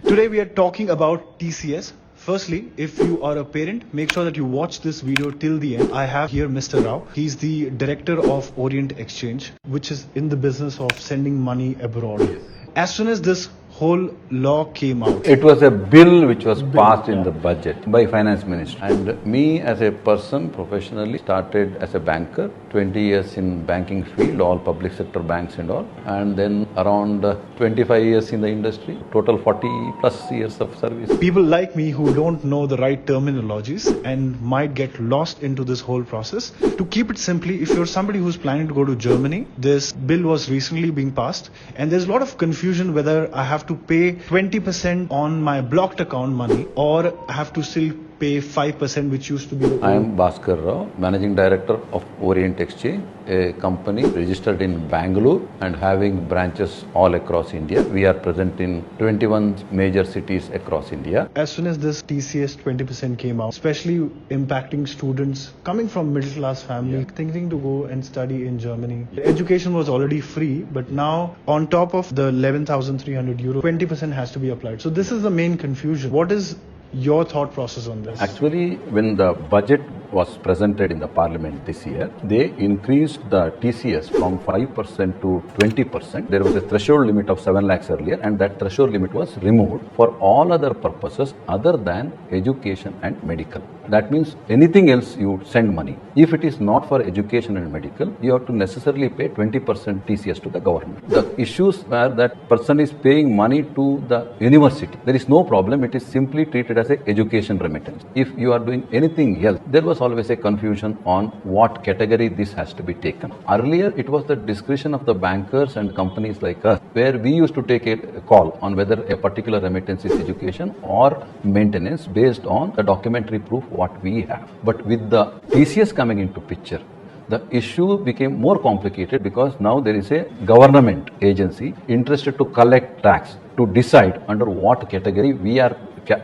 Today we are talking about TCS. Firstly, if you are a parent, make sure that you watch this video till the end. I have here Mr. Rao. He's the director of Orient Exchange, which is in the business of sending money abroad. As soon as this whole law came out, It was a bill which was passed in the budget by finance minister. And me as a person professionally started as a banker, 20 years in banking field, all public sector banks and all. And then around 25 years in the industry, total 40 plus years of service. people like me who don't know the right terminologies and might get lost into this whole process. To keep it simply, if you're somebody who's planning to go to Germany, this bill was recently being passed and there's a lot of confusion whether I have to pay 20% on my blocked account money or I have to still pay 5%, which used to be the I am Bhaskar Rao, Managing Director of Orient Exchange, a company registered in Bangalore and having branches all across India. We are present in 21 major cities across India. As soon as this TCS 20% came out, especially impacting students coming from middle class family, thinking to go and study in Germany. Education was already free, but now on top of the 11,300 euro, 20% has to be applied. So this is the main confusion. What is your thought process on this? Actually, when the budget was presented in the parliament this year, they increased the TCS from 5% to 20%. There was a threshold limit of 7 lakhs earlier, and that threshold limit was removed for all other purposes other than education and medical. That means anything else you send money. If it is not for education and medical, you have to necessarily pay 20% TCS to the government. The issues were that person is paying money to the university. There is no problem. It is simply treated as an education remittance. If you are doing anything else, there was always a confusion on what category this has to be taken. Earlier, it was the discretion of the bankers and companies like us, where we used to take a call on whether a particular remittance is education or maintenance based on the documentary proof what we have. But with the TCS coming into picture, the issue became more complicated because now there is a government agency interested to collect tax to decide under what category we are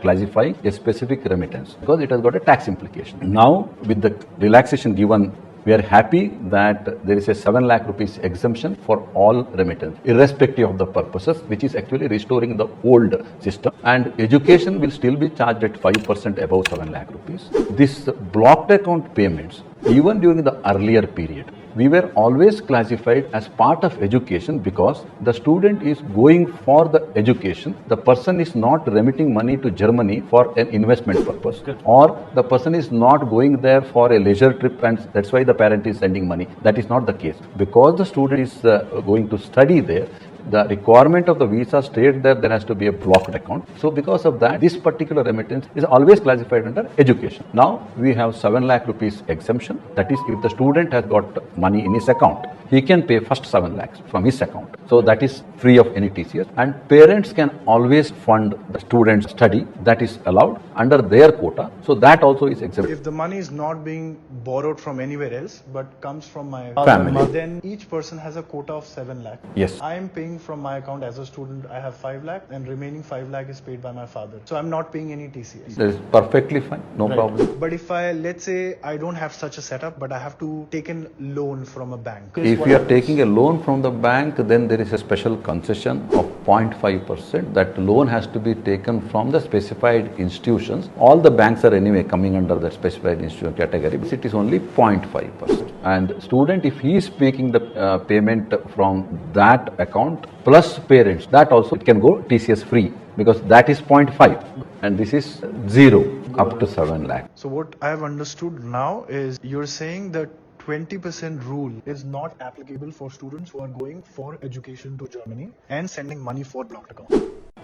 classifying a specific remittance because it has got a tax implication. Now, with the relaxation given, we are happy that there is a 7 lakh rupees exemption for all remittance, irrespective of the purposes, which is actually restoring the old system. And education will still be charged at 5% above 7 lakh rupees. This blocked account payments, even during the earlier period, we were always classified as part of education because the student is going for the education. The person is not remitting money to Germany for an investment purpose, or the person is not going there for a leisure trip and that's why the parent is sending money. That is not the case. Because the student is going to study there, the requirement of the visa states that there has to be a blocked account. So because of that, this particular remittance is always classified under education. Now we have 7 lakh rupees exemption. That is, if the student has got money in his account, he can pay first 7 lakhs from his account. So that is free of any TCS. And parents can always fund the student's study. That is allowed under their quota. So that also is exempt. If the money is not being borrowed from anywhere else but comes from my Family, then each person has a quota of 7 lakh. Yes. I am paying from my account as a student. I have 5 lakh and remaining 5 lakh is paid by my father. So I'm not paying any TCS. That is perfectly fine. No problem. But if let's say I don't have such a setup, but I have to take a loan from a bank. If you are taking a loan from the bank, then there is a special concession of 0.5%. That loan has to be taken from the specified institutions. All the banks are anyway coming under that specified institution category. It is only 0.5%. And student, if he is making the payment from that account plus parents, that also it can go TCS free because that is 0.5 and this is 0 up to 7 lakh. So what I have understood now is you're saying that 20% rule is not applicable for students who are going for education to Germany and sending money for blocked account.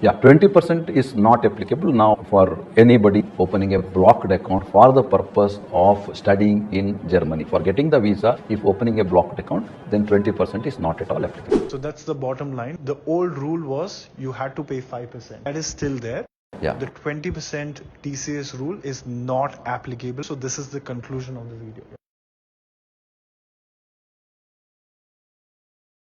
Yeah, 20% is not applicable now for anybody opening a blocked account for the purpose of studying in Germany. For getting the visa, if opening a blocked account, then 20% is not at all applicable. So that's the bottom line. The old rule was you had to pay 5%. That is still there. Yeah. The 20% TCS rule is not applicable. So this is the conclusion of the video.